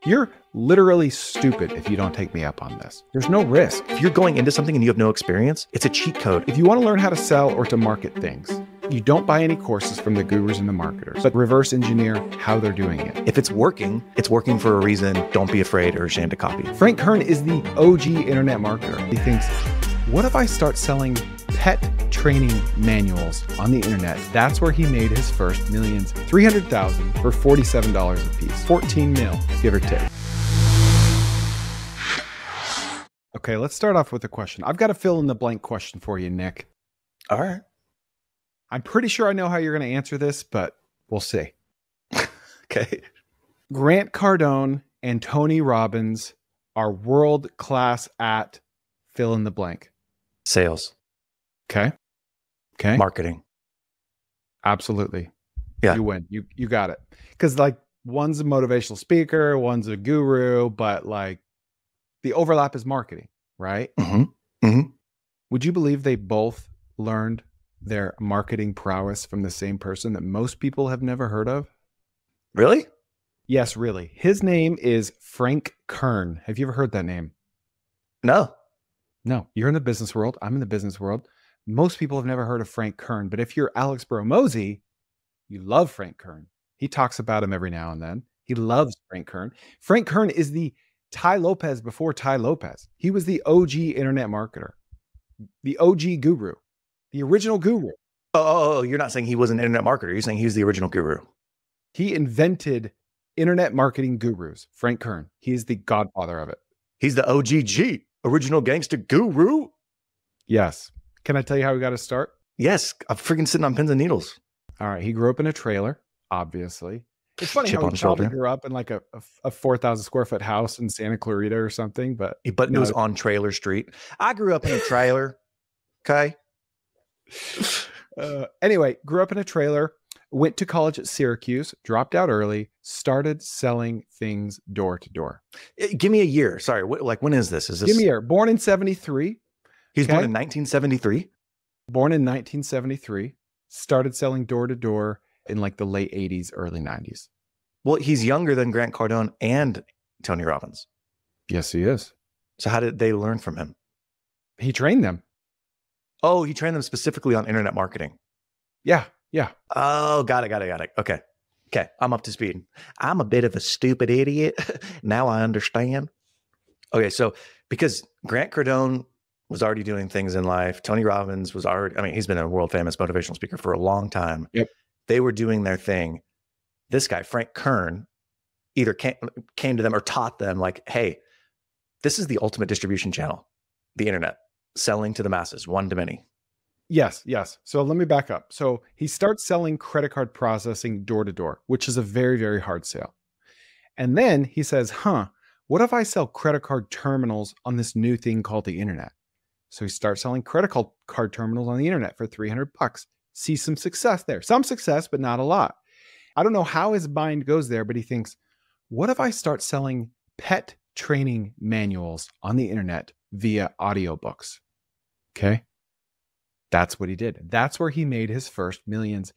You're literally stupid if you don't take me up on this. There's no risk. If you're going into something and you have no experience, it's a cheat code. If you want to learn how to sell or to market things, you don't buy any courses from the gurus and the marketers, but reverse engineer how they're doing it. If it's working for a reason. Don't be afraid or ashamed to copy. Frank Kern is the OG internet marketer. He thinks, what if I start selling pet training manuals on the internet? That's where he made his first millions, 300,000 for $47 a piece, 14 mil, give or take. Okay, let's start off with a question. I've got a fill in the blank question for you, Nick. All right. I'm pretty sure I know how you're going to answer this, but we'll see. Okay. Grant Cardone and Tony Robbins are world-class at fill in the blank. Sales. Okay. Okay. Marketing. Absolutely. Yeah. You win. You got it. Because like one's a motivational speaker, one's a guru, but like the overlap is marketing, right? Mm-hmm. Mm-hmm. Would you believe they both learned their marketing prowess from the same person that most people have never heard of? Really? Yes, really. His name is Frank Kern. Have you ever heard that name? No. No. You're in the business world. I'm in the business world. Most people have never heard of Frank Kern, but if you're Alex Hormozi, you love Frank Kern. He talks about him every now and then. He loves Frank Kern. Frank Kern is the Tai Lopez before Tai Lopez. He was the OG internet marketer, the OG guru, the original guru. Oh, you're not saying he was an internet marketer. You're saying he was the original guru. He invented internet marketing gurus, Frank Kern. He is the godfather of it. He's the OGG, original gangster guru. Yes. Can I tell you how we got to start? Yes. I'm freaking sitting on pins and needles. All right. He grew up in a trailer, obviously. It's funny Chip how on he the shoulder. probably grew up in like a 4,000 square foot house in Santa Clarita or something, but It was on Trailer Street. I grew up in a trailer. Okay. Anyway, grew up in a trailer, went to college at Syracuse, dropped out early, started selling things door to door. Give me a year. Sorry. When is this? Is this? Give me a year. Born in 73. He was born in 1973. Born in 1973. Started selling door to door in like the late 80s, early 90s. Well, he's younger than Grant Cardone and Tony Robbins. Yes, he is. So how did they learn from him? He trained them. Oh, he trained them specifically on internet marketing. Yeah. Yeah. Oh, got it. Okay. I'm up to speed. I'm a bit of a stupid idiot. Now I understand. Okay. So because Grant Cardone was already doing things in life, Tony Robbins was already, he's been a world famous motivational speaker for a long time. Yep. They were doing their thing. This guy, Frank Kern, either came to them or taught them like, hey, this is the ultimate distribution channel, the internet, selling to the masses, one to many. Yes. So let me back up. So he starts selling credit card processing door to door, which is a very, very hard sale. And then he says, what if I sell credit card terminals on this new thing called the internet? So he starts selling credit card terminals on the internet for $300. See some success there. Some success, but not a lot. I don't know how his mind goes there, but he thinks, what if I start selling pet training manuals on the internet via audiobooks? Okay. That's what he did. That's where he made his first millions.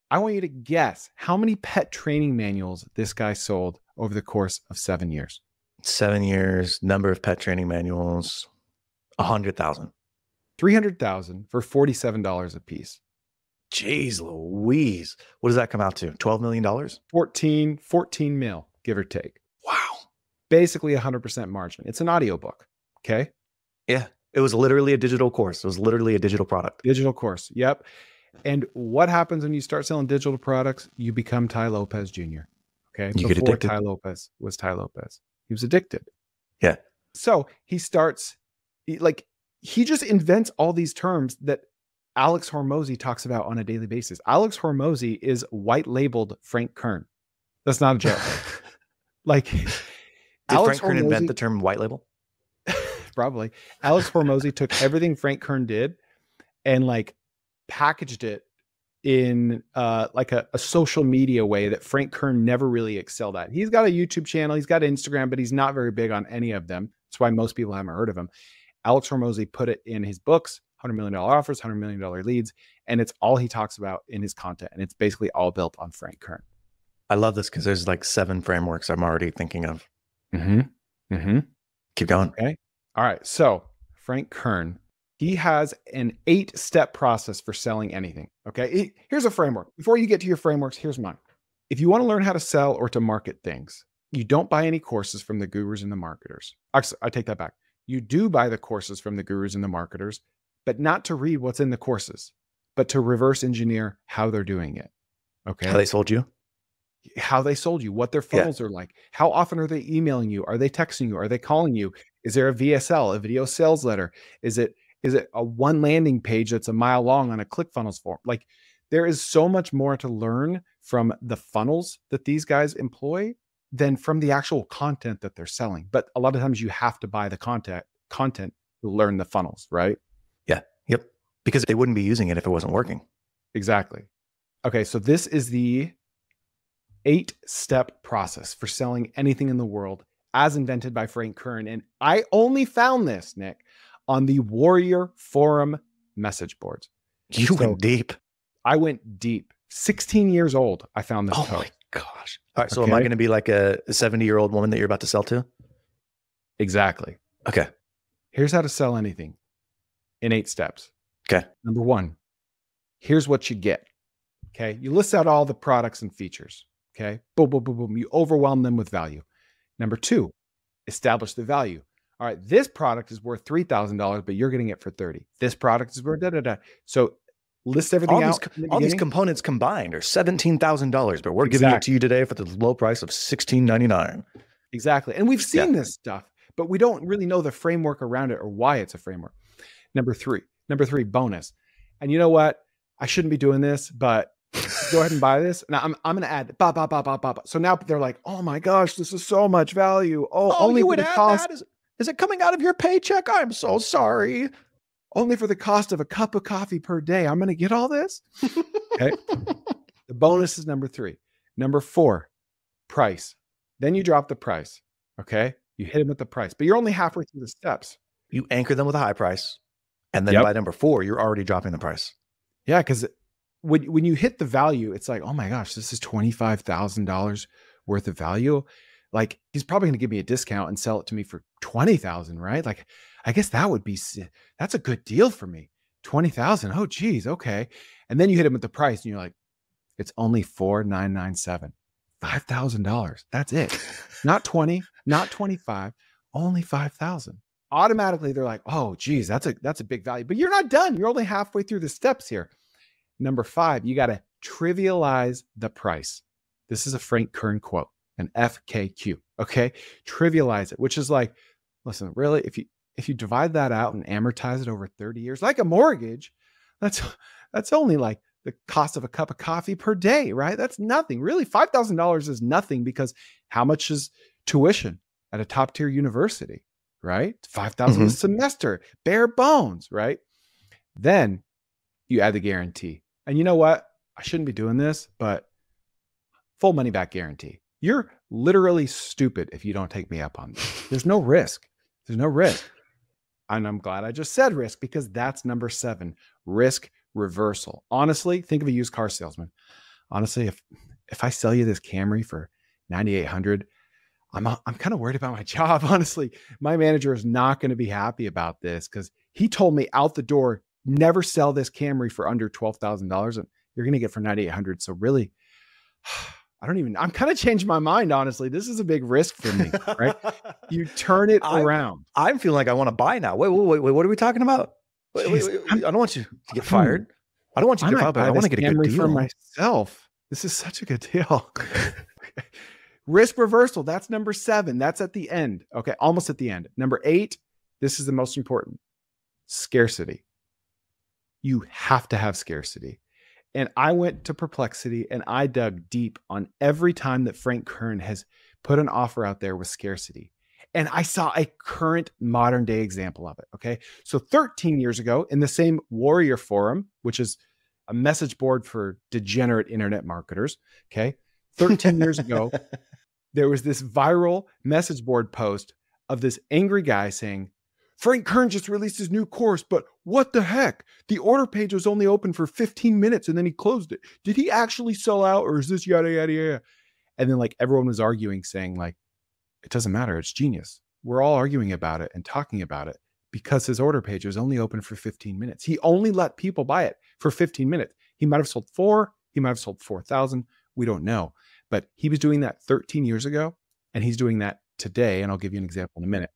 I want you to guess how many pet training manuals this guy sold over the course of 7 years. 7 years, number of pet training manuals, 100,000. 300,000 for $47 a piece. Jeez Louise. What does that come out to? $12 million? 14 mil, give or take. Wow. Basically 100% margin. It's an audiobook. Okay. Yeah. It was literally a digital course. It was literally a digital product. Digital course. Yep. And what happens when you start selling digital products? You become Tai Lopez Jr. Okay. You get addicted. Tai Lopez was Tai Lopez. He was addicted. Yeah. So he starts, he just invents all these terms that Alex Hormozi talks about on a daily basis. Alex Hormozi is white labeled Frank Kern. That's not a joke. Did Frank Kern invent the term white label? Probably. Alex Hormozi took everything Frank Kern did and packaged it in a social media way that Frank Kern never really excelled at. He's got a YouTube channel, he's got Instagram, but he's not very big on any of them. That's why most people haven't heard of him. Alex Hormozi put it in his books, $100 million offers, $100 million leads, and it's all he talks about in his content. And it's basically all built on Frank Kern. I love this because there's 7 frameworks I'm already thinking of. Mm-hmm. Mm-hmm. Keep going. Okay. All right. So Frank Kern, he has an 8-step process for selling anything. Okay. Here's a framework. Before you get to your frameworks, here's mine. If you want to learn how to sell or to market things, you don't buy any courses from the gurus and the marketers. Actually, I take that back. You do buy the courses from the gurus and the marketers, but not to read what's in the courses, but to reverse engineer how they're doing it. Okay. How they sold you? How they sold you, what their funnels are like. How often are they emailing you? Are they texting you? Are they calling you? Is there a VSL, a video sales letter? Is it a one landing page that's a mile long on a ClickFunnels form? Like, there is so much more to learn from the funnels that these guys employ than from the actual content that they're selling. But a lot of times you have to buy the content to learn the funnels, right? Yeah. Yep. Because they wouldn't be using it if it wasn't working. Exactly. Okay. So this is the 8-step process for selling anything in the world as invented by Frank Kern. And I only found this, Nick, on the Warrior Forum message boards. You went deep. I went deep. 16 years old, I found this Oh post. my gosh. All right. So am I going to be like a 70-year-old woman that you're about to sell to? Exactly. Okay. Here's how to sell anything in 8 steps. Okay. Number 1, here's what you get. Okay. You list out all the products and features. Okay. Boom, boom, boom, boom. You overwhelm them with value. Number 2, establish the value. All right. This product is worth $3,000, but you're getting it for $30,000. This product is worth da-da-da. So list everything out. All these components combined are $17,000, but we're giving it to you today for the low price of $16.99. Exactly. And we've seen this stuff, but we don't really know the framework around it or why it's a framework. Number three, bonus. And you know what? I shouldn't be doing this, but go ahead and buy this. Now I'm going to add ba, ba, ba, ba, ba, ba. So now they're like, oh my gosh, this is so much value. Oh, only for the cost. Is it coming out of your paycheck? I'm so sorry. Only for the cost of a cup of coffee per day. I'm going to get all this. Okay. The bonus is number 3. Number 4, price. Then you drop the price. Okay. You hit them with the price, but you're only halfway through the steps. You anchor them with a high price. And then by number 4, you're already dropping the price. Yeah. Because when you hit the value, it's like, oh my gosh, this is $25,000 worth of value. Like, he's probably going to give me a discount and sell it to me for $20,000, right? Like, I guess that's a good deal for me. $20,000. Oh, geez. Okay. And then you hit him with the price and you're like, it's only $4,997, $5,000. That's it. Not 20, not 25, only 5,000. Automatically, they're like, oh, geez, that's a big value, but you're not done. You're only halfway through the steps here. Number 5, you got to trivialize the price. This is a Frank Kern quote, an FKQ. Okay. Trivialize it, which is like, listen, really, if you divide that out and amortize it over 30 years, like a mortgage, that's only like the cost of a cup of coffee per day, right? That's nothing. Really, $5,000 is nothing, because how much is tuition at a top tier university, right? $5,000 a semester, bare bones, right? Then you add the guarantee. And you know what? I shouldn't be doing this, but full money back guarantee. You're literally stupid if you don't take me up on this. There's no risk. There's no risk. And I'm glad I just said risk, because that's number 7, risk reversal. Honestly, think of a used car salesman. Honestly, if I sell you this Camry for $9,800, I'm kind of worried about my job. Honestly, my manager is not going to be happy about this, because he told me out the door, never sell this Camry for under $12,000, and you're going to get for $9,800. So really, I'm kind of changed my mind. Honestly, this is a big risk for me, right? You turn it around. I'm feeling like I want to buy now. Wait, what are we talking about? Wait, I don't want you to get fired. I don't want you to get fired, but I want to get a good deal for myself. This is such a good deal. Risk reversal. That's number 7. That's at the end. Okay. Almost at the end. Number 8. This is the most important. Scarcity. You have to have scarcity. And I went to Perplexity and I dug deep on every time that Frank Kern has put an offer out there with scarcity. And I saw a current modern day example of it. Okay. So 13 years ago, in the same Warrior Forum, which is a message board for degenerate internet marketers. Okay. 13 years ago, there was this viral message board post of this angry guy saying, Frank Kern just released his new course, but what the heck? The order page was only open for 15 minutes and then he closed it. Did he actually sell out, or is this yada, yada, yada? And then like everyone was arguing, saying like, It doesn't matter. It's genius. We're all arguing about it and talking about it because his order page was only open for 15 minutes. He only let people buy it for 15 minutes. He might have sold 4. He might have sold 4,000. We don't know. But he was doing that 13 years ago, and he's doing that today. And I'll give you an example in a minute.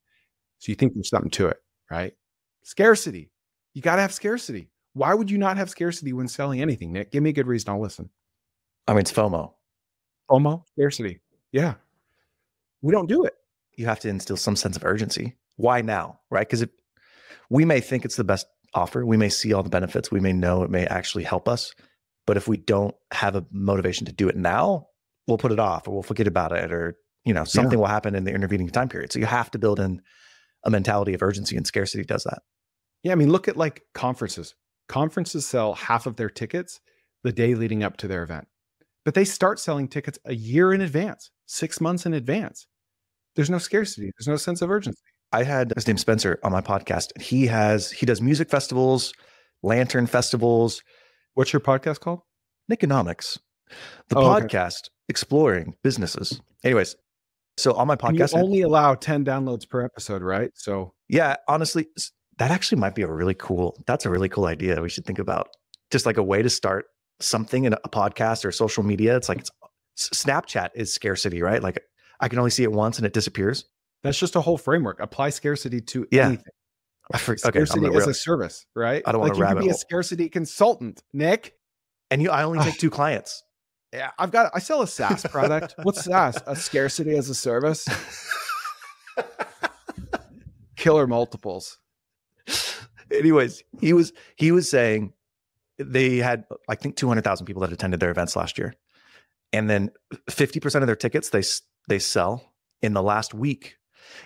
So you think there's something to it, right? Scarcity. You got to have scarcity. Why would you not have scarcity when selling anything, Nick? Give me a good reason. I'll listen. I mean, it's FOMO. FOMO, scarcity. Yeah. We don't do it. You have to instill some sense of urgency. Why now, right? Because we may think it's the best offer. We may see all the benefits. We may know it may actually help us. But if we don't have a motivation to do it now, we'll put it off or we'll forget about it or, something will happen in the intervening time period. So you have to build in a mentality of urgency, and scarcity does that. Yeah. I mean, look at like conferences. Conferences sell half of their tickets the day leading up to their event, but they start selling tickets a year in advance, 6 months in advance. There's no scarcity. There's no sense of urgency. I had his name Spencer on my podcast. He does music festivals, lantern festivals. What's your podcast called? Nickonomics. The podcast exploring businesses. Anyways, so on my podcast, you only allow 10 downloads per episode, right? So yeah, honestly, that actually might be that's a really cool idea we should think about. Just like a way to start something in a podcast or social media. It's like Snapchat is scarcity, right? Like I can only see it once and it disappears. That's just a whole framework. Apply scarcity to anything. Scarcity as a service, right? I don't want to rabbit hole. You could be a scarcity consultant, Nick. And I only take 2 clients. Yeah, I sell a SaaS product. What's SaaS? A scarcity as a service. Killer multiples. Anyways, he was saying they had, I think, 200,000 people that attended their events last year. And then 50% of their tickets they sell in the last week.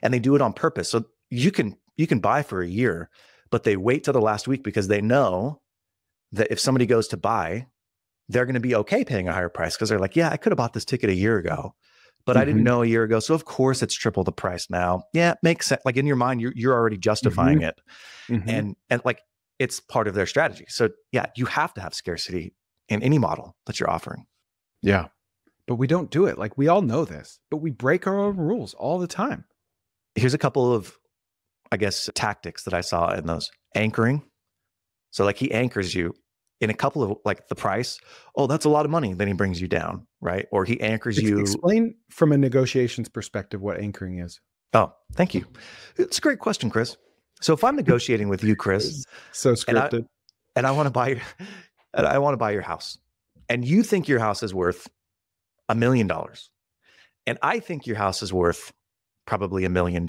And they do it on purpose. So you can buy for a year, but they wait till the last week because they know that if somebody goes to buy, they're going to be okay paying a higher price because they're like, yeah, I could have bought this ticket a year ago, but I didn't know a year ago. So of course it's triple the price now. Yeah, it makes sense. Like in your mind, you're already justifying it. And like it's part of their strategy. So yeah, you have to have scarcity in any model that you're offering. Yeah. But we don't do it. Like we all know this, but we break our own rules all the time. Here's a couple of, I guess, tactics that I saw in those. Anchoring. So like he anchors you in a couple of like the price. Oh, that's a lot of money. Then he brings you down, right? Or he anchors you. Explain from a negotiations perspective what anchoring is. Oh, thank you. It's a great question, Chris. So if I'm negotiating with you, Chris, so scripted, and I want to buy your house, and you think your house is worth $1 million, and I think your house is worth probably $1 million.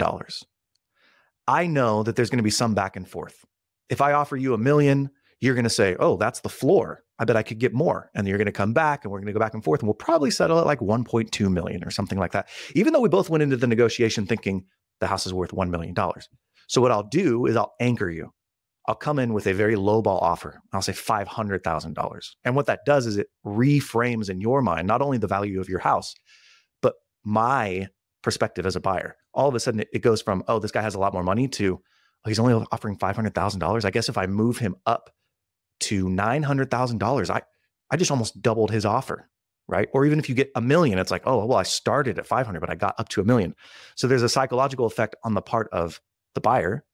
I know that there's going to be some back and forth. If I offer you $1 million, you're going to say, oh, that's the floor. I bet I could get more. And you're going to come back and we're going to go back and forth and we'll probably settle at like 1.2 million or something like that. Even though we both went into the negotiation thinking the house is worth $1 million. So what I'll do is I'll anchor you. I'll come in with a very lowball offer. I'll say $500,000. And what that does is it reframes in your mind, not only the value of your house, but my perspective as a buyer. All of a sudden it goes from, oh, this guy has a lot more money to, oh, he's only offering $500,000. I guess if I move him up to $900,000, I just almost doubled his offer, right? Or even if you get $1 million, it's like, oh, well, I started at 500, but I got up to $1 million. So there's a psychological effect on the part of the buyer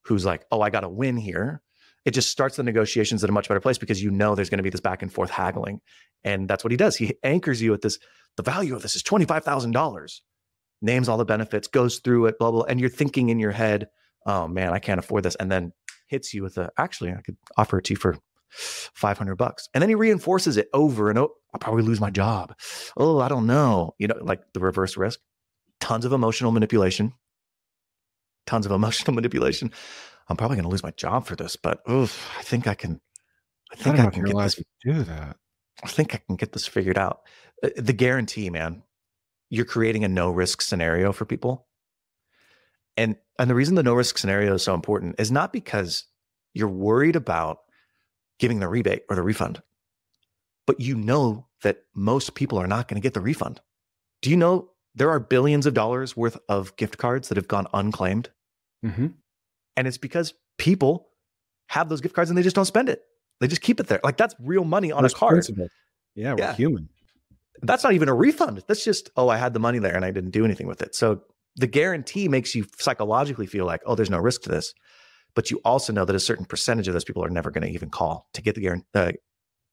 who's like, oh, I got to win here. It just starts the negotiations at a much better place because you know there's going to be this back and forth haggling. And that's what he does. He anchors you at this, the value of this is $25,000, names all the benefits, goes through it, blah, blah. And you're thinking in your head, oh man, I can't afford this. And then hits you with actually, I could offer it to you for $500. And then he reinforces it over and over. I'll probably lose my job. Oh, I don't know. Like the reverse risk, tons of emotional manipulation. I'm probably going to lose my job for this, but I think I can get this. Do that. I think I can get this figured out. The guarantee, man, you're creating a no risk scenario for people. And the reason the no risk scenario is so important is not because you're worried about giving the rebate or the refund, but you know that most people are not going to get the refund. Do you know there are billions of dollars worth of gift cards that have gone unclaimed? Mm-hmm. And it's because people have those gift cards and they just don't spend it. They just keep it there. Like that's real money on a card. Principle. Yeah, we're human. That's not even a refund. That's just, oh, I had the money there and I didn't do anything with it. So the guarantee makes you psychologically feel like, oh, there's no risk to this. But you also know that a certain percentage of those people are never going to even call to get the guarantee.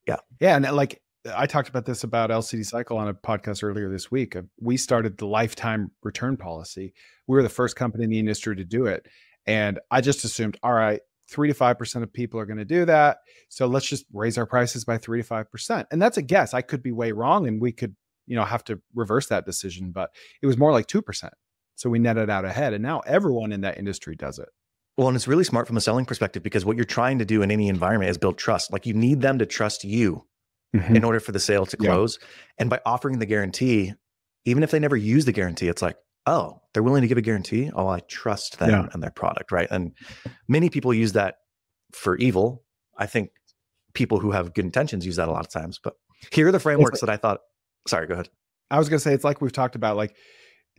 Yeah. And like I talked about this about LCD Cycle on a podcast earlier this week. We started the lifetime return policy. We were the first company in the industry to do it. And I just assumed, all right, 3 to 5% of people are going to do that. So let's just raise our prices by 3 to 5%. And that's a guess. I could be way wrong and we could, have to reverse that decision, but it was more like 2%. So we netted out ahead. And now everyone in that industry does it. Well, and it's really smart from a selling perspective because what you're trying to do in any environment is build trust. Like you need them to trust you in order for the sale to close. Yeah. And by offering the guarantee, even if they never use the guarantee, it's like, oh, they're willing to give a guarantee. Oh, I trust them and their product, right? And many people use that for evil. I think people who have good intentions use that a lot of times. But here are the frameworks that I thought. Sorry, go ahead. I was going to say, it's like we've talked about, like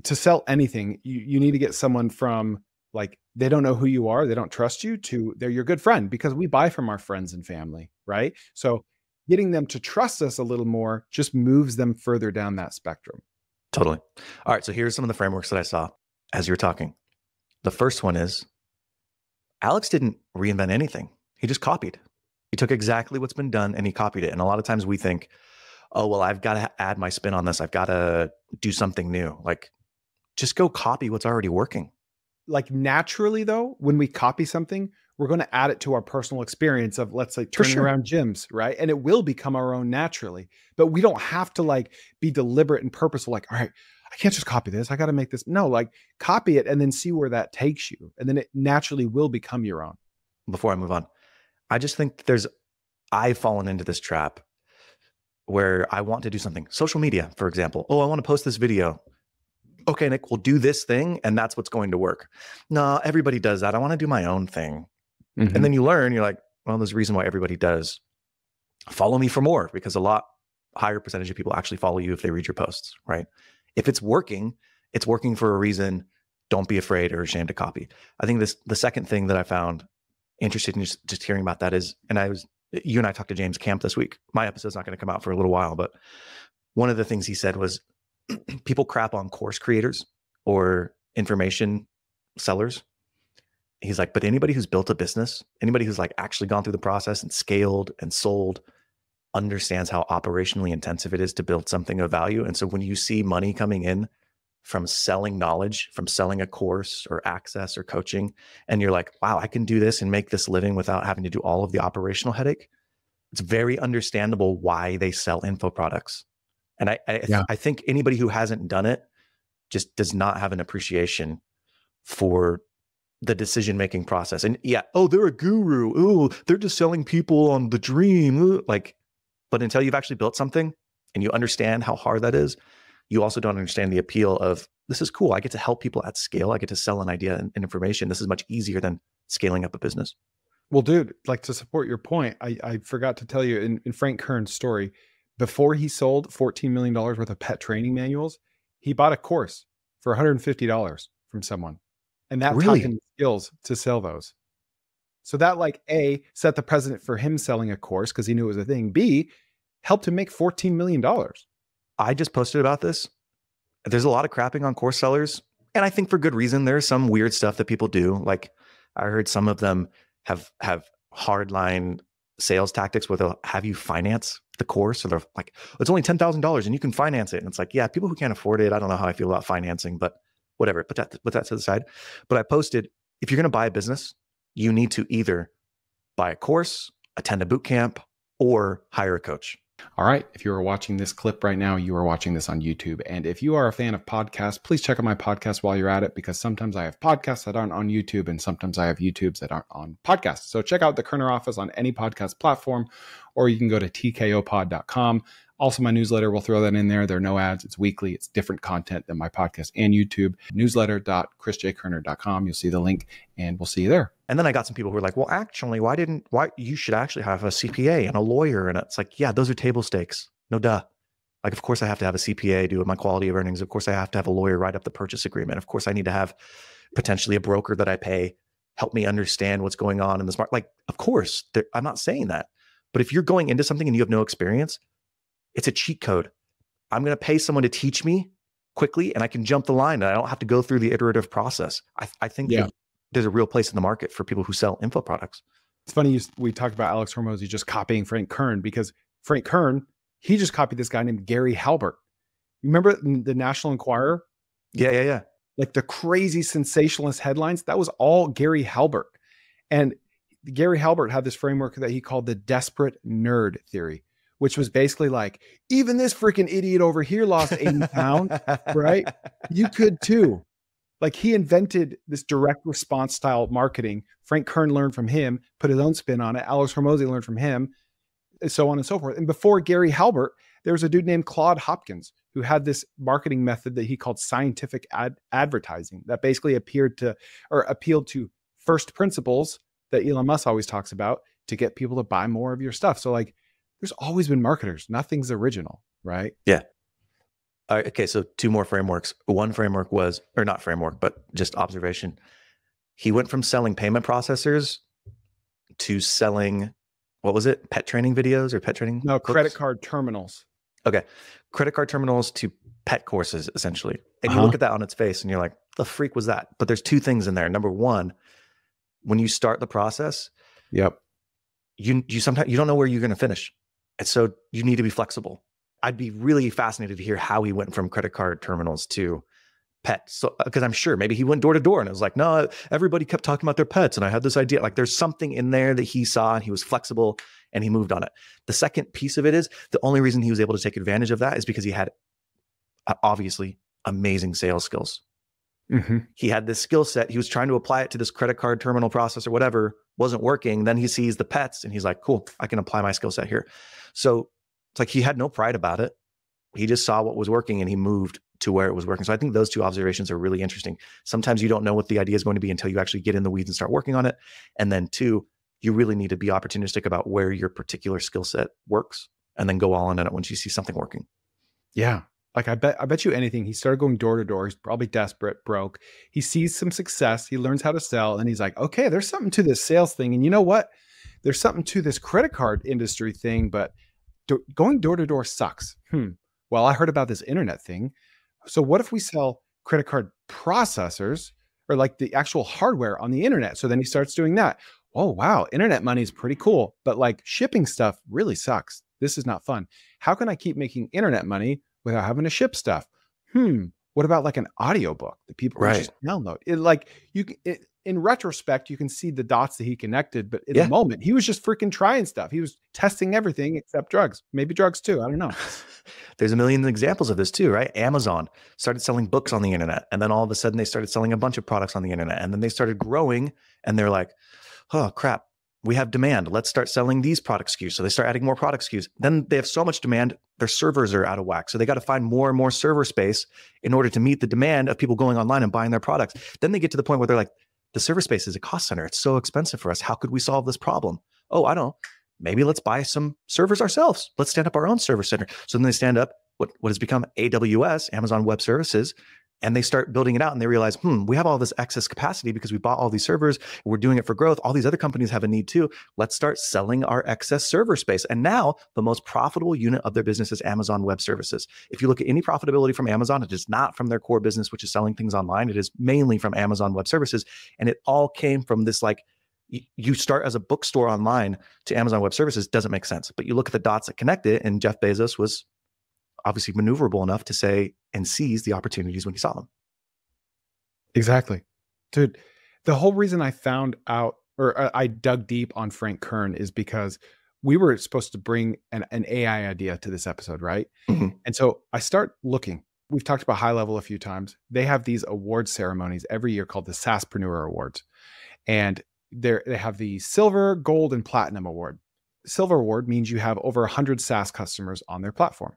to sell anything, you need to get someone from like, they don't know who you are, they don't trust you, to they're your good friend, because we buy from our friends and family, right? So getting them to trust us a little more just moves them further down that spectrum. Totally. All right. So here's some of the frameworks that I saw as you were talking. The first one is Alex didn't reinvent anything. He just copied. He took exactly what's been done and he copied it. And a lot of times we think, oh, well, I've got to add my spin on this. I've got to do something new. Like just go copy what's already working. Like naturally though, when we copy something, we're going to add it to our personal experience of, let's say, turning around gyms, right? And it will become our own naturally, but we don't have to like be deliberate and purposeful. Like, all right, I can't just copy this. I got to make this. No, like copy it and then see where that takes you. And then it naturally will become your own. Before I move on, I just think I've fallen into this trap where I want to do something. Social media, for example. Oh, I want to post this video. Okay, Nick, we'll do this thing and that's what's going to work. No, everybody does that. I want to do my own thing. And then you learn, you're like, well, there's a reason why everybody does. Follow me for more, because a lot higher percentage of people actually follow you if they read your posts, right? If it's working for a reason. Don't be afraid or ashamed to copy. I think the second thing that I found interesting in just hearing about that is, you and I talked to James Camp this week. My episode's not going to come out for a little while, but one of the things he said was people crap on course creators or information sellers. He's like, but anybody who's built a business, anybody who's like actually gone through the process and scaled and sold, understands how operationally intensive it is to build something of value. And so when you see money coming in from selling knowledge, from selling a course or access or coaching, and you're like, wow, I can do this and make this living without having to do all of the operational headache, it's very understandable why they sell info products. And I think anybody who hasn't done it just does not have an appreciation for the decision-making process. And oh, they're a guru. Oh, they're just selling people on the dream. Ooh. But until you've actually built something and you understand how hard that is, you also don't understand the appeal of, this is cool. I get to help people at scale. I get to sell an idea and information. This is much easier than scaling up a business. Well, dude, like to support your point, I forgot to tell you in Frank Kern's story, before he sold $14 million worth of pet training manuals, he bought a course for $150 from someone. And that taught him skills to sell those. So that like A, set the precedent for him selling a course because he knew it was a thing. B, helped him make $14 million. I just posted about this. There's a lot of crapping on course sellers. And I think for good reason. There's some weird stuff that people do. Like I heard some of them have hardline sales tactics where they'll have you finance the course. So they're like, it's only $10,000 and you can finance it. And it's like, yeah, people who can't afford it. I don't know how I feel about financing, but whatever, put that to the side. But I posted, if you're going to buy a business, you need to either buy a course, attend a boot camp, or hire a coach. All right. If you are watching this clip right now, you are watching this on YouTube. And if you are a fan of podcasts, please check out my podcast while you're at it, because sometimes I have podcasts that aren't on YouTube and sometimes I have YouTubes that aren't on podcasts. So check out the Koerner Office on any podcast platform, or you can go to tkopod.com. Also, my newsletter, we'll throw that in there. There are no ads. It's weekly. It's different content than my podcast and YouTube. Newsletter.chrisjkoerner.com. You'll see the link and we'll see you there. And then I got some people who were like, well, actually, why you should actually have a CPA and a lawyer. And it's like, yeah, those are table stakes. No duh. Like, of course I have to have a CPA do my quality of earnings. Of course I have to have a lawyer write up the purchase agreement. Of course I need to have potentially a broker that I pay help me understand what's going on in this market. Like, of course, I'm not saying that. But if you're going into something and you have no experience, it's a cheat code. I'm going to pay someone to teach me quickly and I can jump the line and I don't have to go through the iterative process. I think Yeah. that there's a real place in the market for people who sell info products. It's funny we talked about Alex Hormozi just copying Frank Kern, because Frank Kern, he just copied this guy named Gary Halbert. You remember the National Enquirer? Yeah. Like the crazy sensationalist headlines? That was all Gary Halbert. And Gary Halbert had this framework that he called the desperate nerd theory, which was basically like, even this freaking idiot over here lost 80 pounds, right? You could too. Like, he invented this direct response style marketing. Frank Kern learned from him, put his own spin on it. Alex Hormozi learned from him, and so on and so forth. And before Gary Halbert, there was a dude named Claude Hopkins who had this marketing method that he called scientific advertising that basically appealed to first principles that Elon Musk always talks about to get people to buy more of your stuff. So like, there's always been marketers. Nothing's original, right? Yeah. All right, okay, so 2 more frameworks. One framework was, or not framework, but just observation. He went from selling payment processors to selling, what was it? Pet training videos or pet training? No, books? credit card terminals. Okay. Credit card terminals to pet courses, essentially. And you look at that on its face and you're like, the freak was that? But there's 2 things in there. Number one, when you start the process, Yep. you sometimes you don't know where you're going to finish. And so you need to be flexible. I'd be really fascinated to hear how he went from credit card terminals to pets. So, because I'm sure maybe he went door to door and it was like, no, everybody kept talking about their pets. And I had this idea, like there's something in there that he saw and he was flexible and he moved on it. The second piece of it is the only reason he was able to take advantage of that is because he had obviously amazing sales skills. Mm-hmm. He had this skill set. He was trying to apply it to this credit card terminal process or whatever, wasn't working. Then he sees the pets and he's like, cool, I can apply my skill set here. So it's like he had no pride about it. He just saw what was working and he moved to where it was working. So I think those 2 observations are really interesting. Sometimes you don't know what the idea is going to be until you actually get in the weeds and start working on it. And then 2, you really need to be opportunistic about where your particular skill set works and then go all in on it once you see something working. Yeah. Like I bet you anything, he started going door to door. He's probably desperate, broke. He sees some success. He learns how to sell and he's like, okay, there's something to this sales thing. And you know what? There's something to this credit card industry thing, but going door to door sucks. Well, I heard about this internet thing. So what if we sell credit card processors or like the actual hardware on the internet? So then he starts doing that. Oh, wow. Internet money is pretty cool, but like shipping stuff really sucks. This is not fun. How can I keep making internet money without having to ship stuff? What about like an audiobook that people can just download? In retrospect, you can see the dots that he connected, but in the moment, he was just freaking trying stuff. He was testing everything except drugs, maybe drugs too. I don't know. There's a million examples of this too, right? Amazon started selling books on the internet. And then all of a sudden they started selling a bunch of products on the internet. And then they started growing and they're like, oh crap, we have demand. Let's start selling these product SKUs. So they start adding more product SKUs. Then they have so much demand, their servers are out of whack. So they got to find more and more server space in order to meet the demand of people going online and buying their products. Then they get to the point where they're like, the server space is a cost center. It's so expensive for us. How could we solve this problem? Oh, I don't know. Maybe let's buy some servers ourselves. Let's stand up our own server center. So then they stand up what has become AWS, Amazon Web Services, and they start building it out and they realize, we have all this excess capacity because we bought all these servers. We're doing it for growth. All these other companies have a need too. Let's start selling our excess server space. And now the most profitable unit of their business is Amazon Web Services. If you look at any profitability from Amazon, it is not from their core business, which is selling things online. It is mainly from Amazon Web Services. And it all came from this, like, you start as a bookstore online to Amazon Web Services doesn't make sense. But you look at the dots that connect it, and Jeff Bezos was obviously maneuverable enough to say and seize the opportunities when he saw them. Exactly. Dude, the whole reason I found out, or I dug deep on Frank Kern, is because we were supposed to bring an AI idea to this episode, right? Mm-hmm. And so I start looking. We've talked about High Level a few times. They have these award ceremonies every year called the SaaSpreneur Awards. And they have the silver, gold, and platinum award. Silver award means you have over 100 SaaS customers on their platform.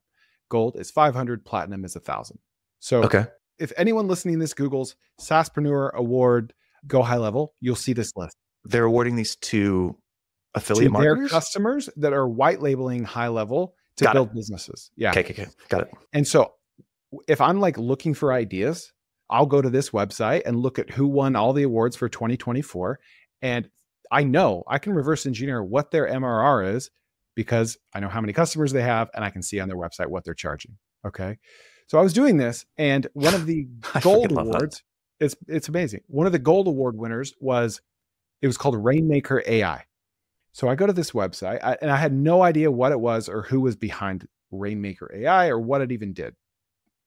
Gold is 500, platinum is 1,000. So if anyone listening to this Googles SaaSpreneur Award, Go High Level, you'll see this list. They're awarding these to affiliate marketers? Their customers that are white labeling High Level to build businesses. Yeah. Okay. Got it. And so if I'm like looking for ideas, I'll go to this website and look at who won all the awards for 2024. And I know I can reverse engineer what their MRR is because I know how many customers they have and I can see on their website what they're charging. Okay. So I was doing this, and one of the I gold freaking love that. awards, it's amazing. One of the gold award winners was called Rainmaker AI. So I go to this website, and I had no idea what it was or who was behind Rainmaker AI or what it even did.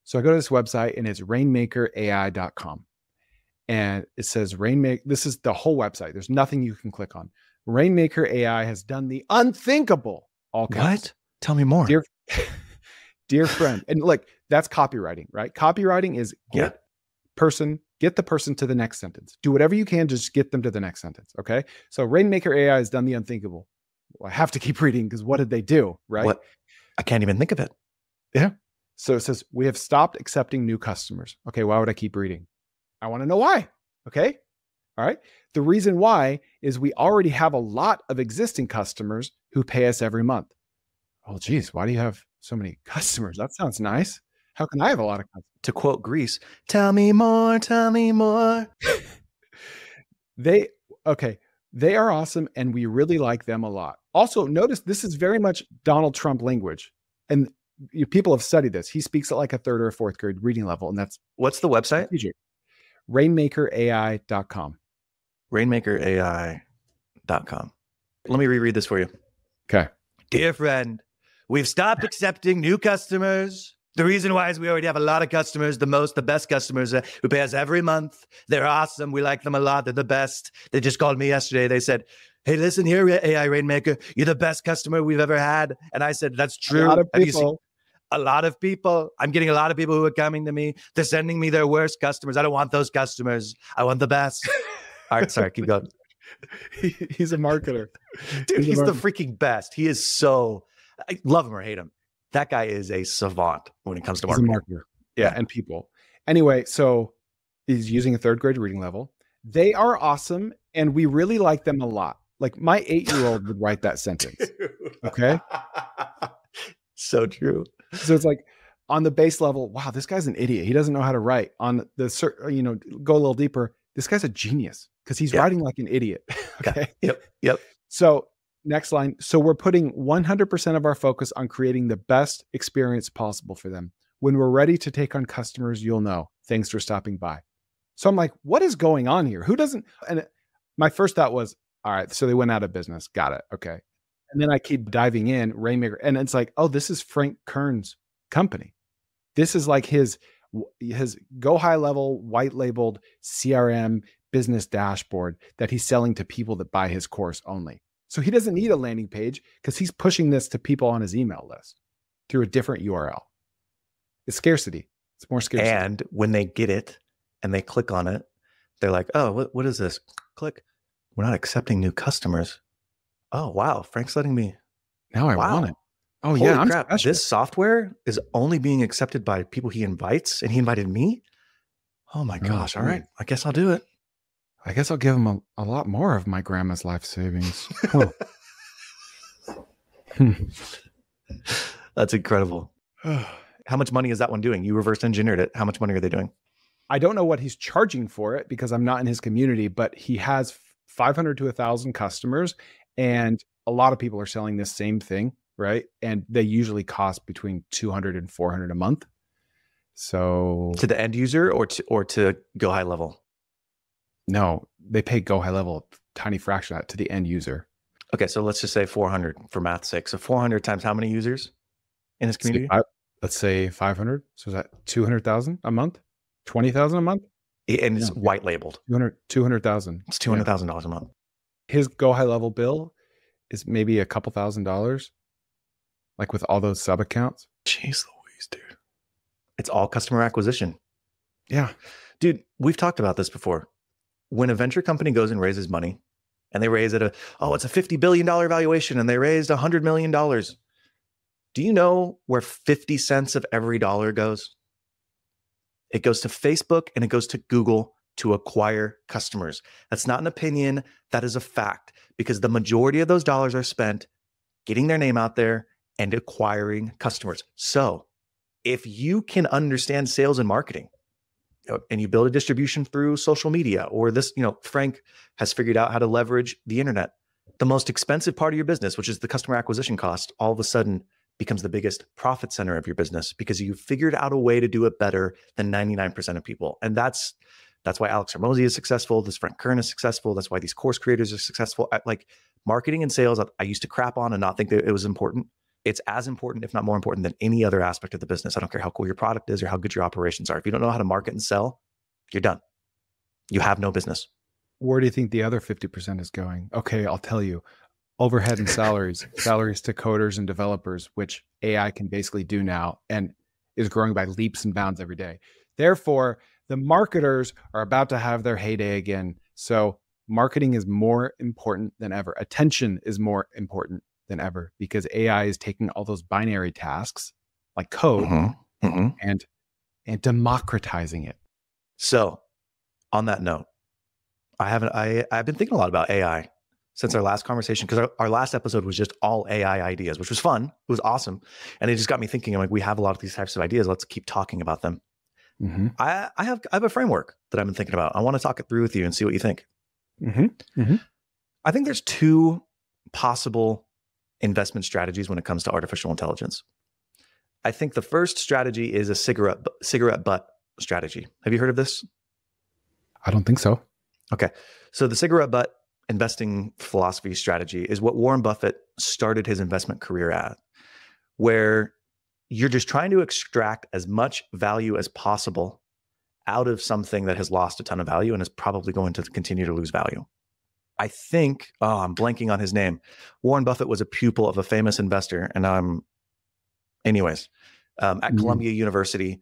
So I go to this website, and it's rainmakerai.com. And it says Rainmaker. This is the whole website. There's nothing you can click on. Rainmaker AI has done the unthinkable. All caps. What? Tell me more. Dear friend. And like, that's copywriting, right? Copywriting is get the person to the next sentence. Do whatever you can, just get them to the next sentence. Okay. So Rainmaker AI has done the unthinkable. Well, I have to keep reading because what did they do? Right. What? I can't even think of it. Yeah. So it says, we have stopped accepting new customers. Okay. Why would I keep reading? I want to know why. Okay. All right. The reason why is we already have a lot of existing customers who pay us every month. Oh, geez. Why do you have so many customers? That sounds nice. How can I have a lot of customers? To quote Grease, tell me more, tell me more. They are awesome, and we really like them a lot. Also, notice this is very much Donald Trump language, and people have studied this. He speaks at like a 3rd or 4th grade reading level, and that's what's the website? Rainmakerai.com. Rainmakerai.com. Let me reread this for you. Okay. Dear friend, we've stopped accepting new customers. The reason why is we already have a lot of customers, the best customers who pay us every month. They're awesome. We like them a lot. They're the best. They just called me yesterday. They said, hey, listen here, AI Rainmaker, you're the best customer we've ever had. And I said, that's true. A lot of people. A lot of people. I'm getting a lot of people who are coming to me. They're sending me their worst customers. I don't want those customers. I want the best. All right, sorry, keep going. He's a marketer. Dude, he's the freaking best. He is so, I love him or hate him. That guy is a savant when it comes to marketing. He's a marketer. Yeah, and people. Anyway, so he's using a 3rd grade reading level. They are awesome, and we really like them a lot. Like my 8-year-old would write that sentence. Okay? So true. So it's like on the base level, wow, this guy's an idiot. He doesn't know how to write. On the, go a little deeper, this guy's a genius because he's writing like an idiot. Okay? Yep. So next line. So we're putting 100% of our focus on creating the best experience possible for them. When we're ready to take on customers, you'll know. Thanks for stopping by. So I'm like, what is going on here? Who doesn't? And my first thought was, all right, so they went out of business. Got it. Okay. And then I keep diving in, Rainmaker, and it's like, oh, this is Frank Kern's company. This is like his go high level, white labeled CRM business dashboard that he's selling to people that buy his course only. So he doesn't need a landing page because he's pushing this to people on his email list through a different URL. It's scarcity. It's more scarcity. And when they get it and they click on it, they're like, oh, what is this? Click. We're not accepting new customers. Oh, wow. Frank's letting me. Now I want it. Oh, Holy yeah. I'm crap. special. This software is only being accepted by people he invites, and he invited me. Oh my gosh. All right. I guess I'll do it. I guess I'll give him a lot more of my grandma's life savings. That's incredible. How much money is that one doing? You reverse engineered it. How much money are they doing? I don't know what he's charging for it because I'm not in his community, but he has 500 to 1,000 customers, and a lot of people are selling this same thing, right? And they usually cost between 200 and 400 a month. So to the end user or to go high level? No, they pay go high level a tiny fraction of that to the end user. Okay, so let's just say 400 for math's sake. So 400 times how many users in his community? Let's say 500. So is that 200,000 a month? 20,000 a month? And it's white labeled. 200,000. It's $200,000 a month. His go high level bill is maybe a couple $1,000s, like with all those sub accounts. Jeez Louise, dude. It's all customer acquisition. Yeah. Dude, we've talked about this before. When a venture company goes and raises money and they raise it it's a $50 billion valuation and they raised $100 million. Do you know where 50 cents of every dollar goes? It goes to Facebook and it goes to Google to acquire customers. That's not an opinion. That is a fact because the majority of those dollars are spent getting their name out there and acquiring customers. So if you can understand sales and marketing, and you build a distribution through social media or this, Frank has figured out how to leverage the internet. The most expensive part of your business, which is the customer acquisition cost, all of a sudden becomes the biggest profit center of your business because you figured out a way to do it better than 99% of people. And that's why Alex Hormozi is successful. This Frank Kern is successful. That's why these course creators are successful. Like marketing and sales, I used to crap on and not think that it was important. It's as important, if not more important, than any other aspect of the business. I don't care how cool your product is or how good your operations are. If you don't know how to market and sell, you're done. You have no business. Where do you think the other 50% is going? Okay, I'll tell you. Overhead and salaries, salaries to coders and developers, which AI can basically do now and is growing by leaps and bounds every day. Therefore, the marketers are about to have their heyday again. So marketing is more important than ever. Attention is more important than ever because AI is taking all those binary tasks like code and democratizing it. So on that note, I've been thinking a lot about AI since our last conversation, because our last episode was just all AI ideas, which was fun. It was awesome. And it just got me thinking, I'm like, we have a lot of these types of ideas. Let's keep talking about them. I have a framework that I've been thinking about. I want to talk it through with you and see what you think. I think there's two possible investment strategies when it comes to artificial intelligence. I think the first strategy is a cigarette butt strategy. Have you heard of this? I don't think so. Okay. So the cigarette butt investing philosophy strategy is what Warren Buffett started his investment career at, where you're just trying to extract as much value as possible out of something that has lost a ton of value and is probably going to continue to lose value. I think, I'm blanking on his name. Warren Buffett was a pupil of a famous investor. And at Columbia University,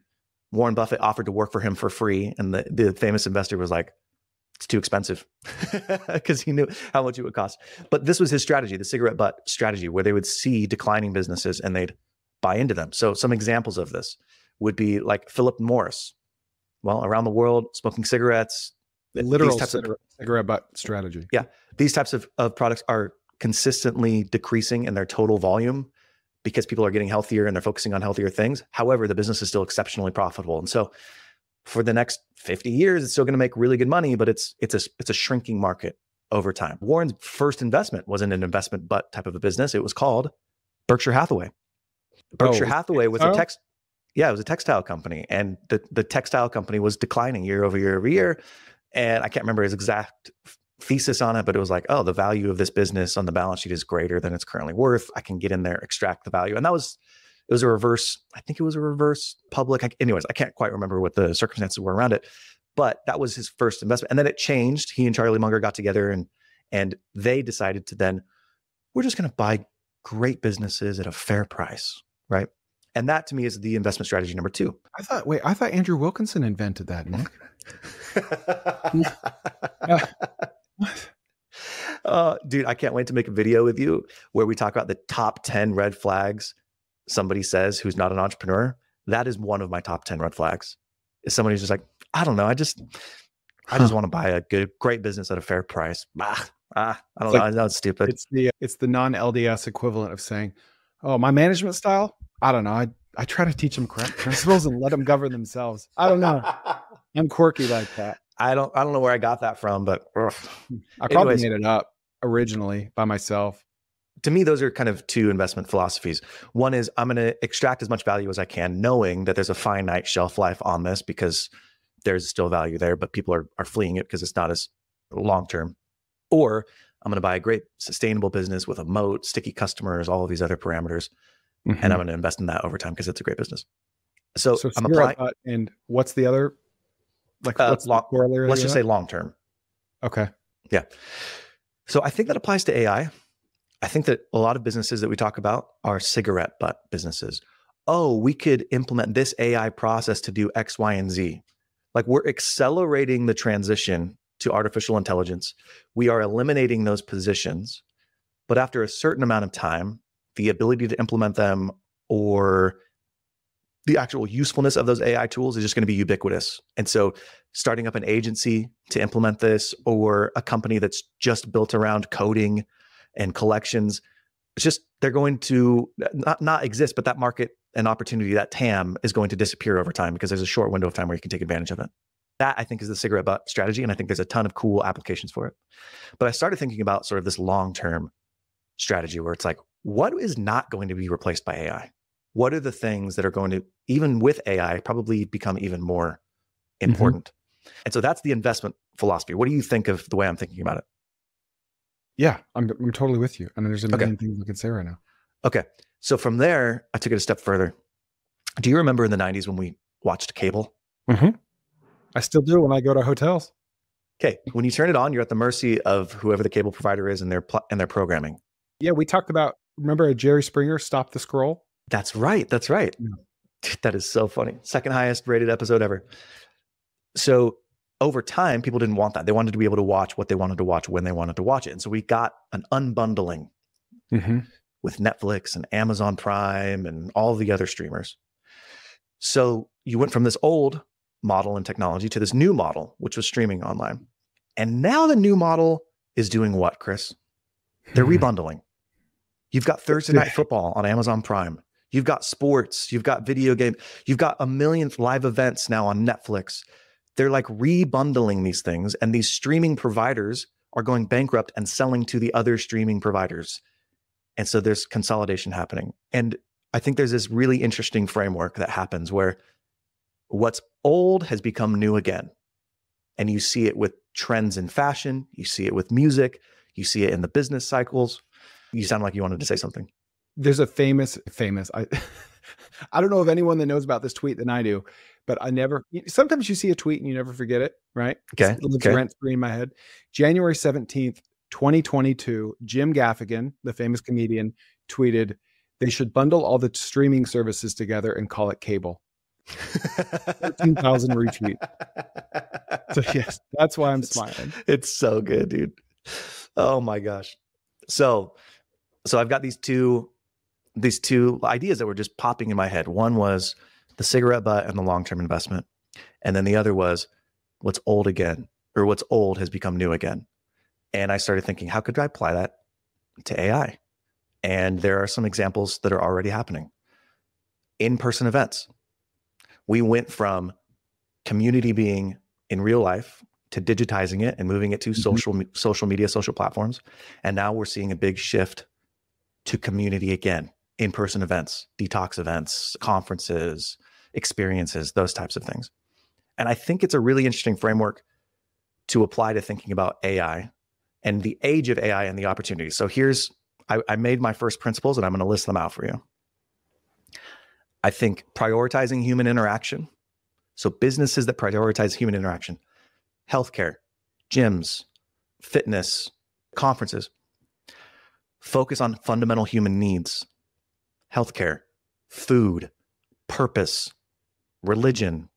Warren Buffett offered to work for him for free. And the famous investor was like, it's too expensive because he knew how much it would cost. But this was his strategy, the cigarette butt strategy, where they would see declining businesses and they'd buy into them. So some examples of this would be like Philip Morris. Well, around the world, smoking cigarettes. Literal cigarette butt strategy. Yeah. These types of products are consistently decreasing in their total volume because people are getting healthier and they're focusing on healthier things. However, the business is still exceptionally profitable. And so for the next 50 years, it's still going to make really good money, but it's a shrinking market over time. Warren's first investment wasn't an investment butt type of a business. It was called Berkshire Hathaway. Berkshire Hathaway was it was a textile company, and the textile company was declining year over year over year. And I can't remember his exact thesis on it, but it was like, oh, the value of this business on the balance sheet is greater than it's currently worth. I can get in there, extract the value. And it was a reverse public. Anyways, I can't quite remember what the circumstances were around it, but that was his first investment. And then it changed. He and Charlie Munger got together and they decided to then, we're just going to buy great businesses at a fair price, right? And that to me is the investment strategy number two. I thought Andrew Wilkinson invented that, Nick. Dude, I can't wait to make a video with you where we talk about the top 10 red flags somebody says who's not an entrepreneur. That is one of my top 10 red flags. Is somebody who's just like, I don't know, I just want to buy a great business at a fair price. I don't know. I know it's stupid. It's the non-LDS equivalent of saying, oh, my management style, I don't know. I try to teach them correct principles and let them govern themselves. I don't know. I'm quirky like that. I don't know where I got that from, but I probably made it up originally by myself. To me, those are kind of two investment philosophies. One is I'm going to extract as much value as I can, knowing that there's a finite shelf life on this because there's still value there, but people are fleeing it because it's not as long-term. Or I'm going to buy a great sustainable business with a moat, sticky customers, all of these other parameters. And I'm going to invest in that over time because it's a great business. So I'm applying. And what's the other? What's the corollary? Let's just say long-term. Okay. Yeah. So I think that applies to AI. I think that a lot of businesses that we talk about are cigarette butt businesses. Oh, we could implement this AI process to do X, Y, and Z. Like we're accelerating the transition to artificial intelligence. We are eliminating those positions, but after a certain amount of time, the ability to implement them or the actual usefulness of those AI tools is just going to be ubiquitous. And so starting up an agency to implement this or a company that's just built around coding and collections, it's just, they're going to not exist, but that market and opportunity, that TAM is going to disappear over time because there's a short window of time where you can take advantage of it. That I think is the cigarette butt strategy. And I think there's a ton of cool applications for it. But I started thinking about sort of this long-term strategy where it's like, what is not going to be replaced by AI? What are the things that are going to, even with AI, probably become even more important? And so that's the investment philosophy. What do you think of the way I'm thinking about it? Yeah, I'm totally with you. And there's a million things we could say right now. Okay. So from there, I took it a step further. Do you remember in the 90s when we watched cable? I still do when I go to hotels. Okay. When you turn it on, you're at the mercy of whoever the cable provider is and their programming. Yeah, we talked about, remember Jerry Springer, Stop the Scroll? That's right. That's right. Yeah. That is so funny. Second highest rated episode ever. So over time, people didn't want that. They wanted to be able to watch what they wanted to watch when they wanted to watch it. And so we got an unbundling with Netflix and Amazon Prime and all the other streamers. So you went from this old model and technology to this new model, which was streaming online. And now the new model is doing what, Chris? They're rebundling. You've got Thursday Night Football on Amazon Prime. You've got sports. You've got video game. You've got a million live events now on Netflix. They're like rebundling these things, and these streaming providers are going bankrupt and selling to the other streaming providers. And so there's consolidation happening. And I think there's this really interesting framework that happens where what's old has become new again. And you see it with trends in fashion. You see it with music. You see it in the business cycles. You sound like you wanted to say something. There's a famous, I don't know of anyone that knows about this tweet than I do, but sometimes you see a tweet and you never forget it, right? Okay. It lives rent-free in my head. January 17th, 2022, Jim Gaffigan, the famous comedian, tweeted, "They should bundle all the streaming services together and call it cable." 13,000 retweets. So yes, that's why I'm smiling. It's so good, dude. Oh my gosh. So I've got these two ideas that were just popping in my head. One was the cigarette butt and the long-term investment. And then the other was what's old again, or what's old has become new again. And I started thinking, how could I apply that to AI? And there are some examples that are already happening. In-person events. We went from community being in real life to digitizing it and moving it to social media, social platforms. And now we're seeing a big shift to community again, in-person events, detox events, conferences, experiences, those types of things. And I think it's a really interesting framework to apply to thinking about AI and the age of AI and the opportunities. So I made my first principles and I'm going to list them out for you. I think prioritizing human interaction. So businesses that prioritize human interaction, healthcare, gyms, fitness, conferences, focus on fundamental human needs, healthcare, food, purpose, religion,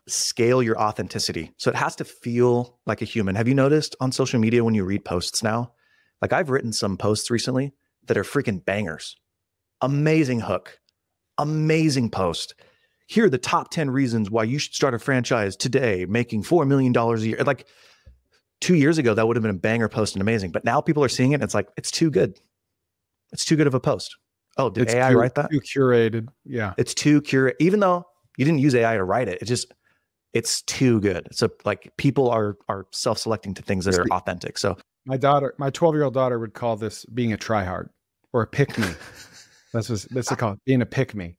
scale your authenticity. So it has to feel like a human. Have you noticed on social media when you read posts now? Like I've written some posts recently that are freaking bangers. Amazing hook, amazing post. Here are the top 10 reasons why you should start a franchise today, making $4 million a year. Like 2 years ago, that would have been a banger post and amazing. But now people are seeing it and it's like, it's too good. It's too good of a post. Oh, did AI write that? Too curated. Yeah. It's too curated. Even though you didn't use AI to write it, it's too good. So like people are self-selecting to things that are authentic. So my 12-year-old daughter would call this being a tryhard or a pick-me. That's what they call it, being a pick-me.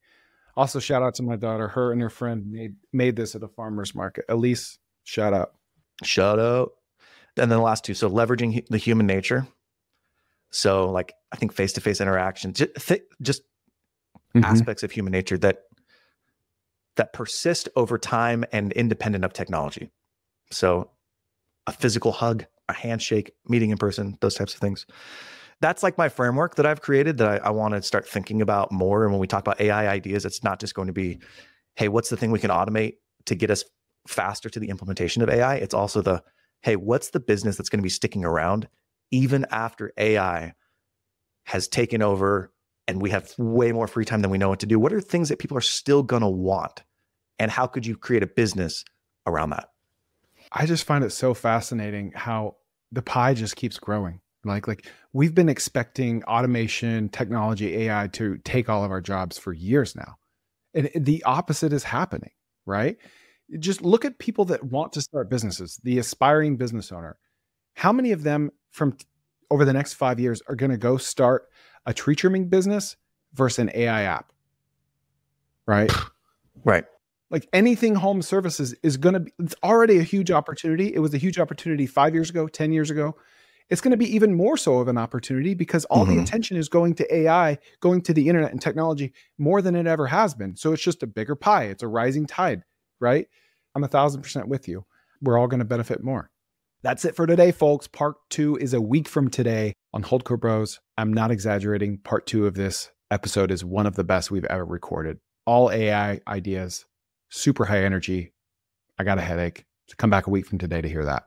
Also, shout out to my daughter. Her and her friend made this at a farmer's market. Elise, shout out. Shout out. And then the last two. So leveraging the human nature. So like, I think face-to-face interaction, just aspects of human nature that persist over time and independent of technology. So a physical hug, a handshake, meeting in person, those types of things. That's like my framework that I've created that I want to start thinking about more. And when we talk about AI ideas, it's not just going to be, hey, what's the thing we can automate to get us faster to the implementation of AI? It's also hey, what's the business that's going to be sticking around even after AI has taken over and we have way more free time than we know what to do? What are things that people are still going to want? And how could you create a business around that? I just find it so fascinating how the pie just keeps growing. Like we've been expecting automation, technology, AI to take all of our jobs for years now. And the opposite is happening, right? Just look at people that want to start businesses, the aspiring business owner. How many of them from over the next 5 years are going to go start a tree trimming business versus an AI app, right? Right. Like anything home services is going to be, it's already a huge opportunity. It was a huge opportunity 5 years ago, 10 years ago. It's going to be even more so of an opportunity because all the attention is going to AI, going to the internet and technology more than it ever has been. So it's just a bigger pie. It's a rising tide, right? I'm 1,000% with you. We're all going to benefit more. That's it for today, folks. Part 2 is a week from today on HoldCo Bros. I'm not exaggerating. Part 2 of this episode is one of the best we've ever recorded. All AI ideas, super high energy. I got a headache. So come back a week from today to hear that.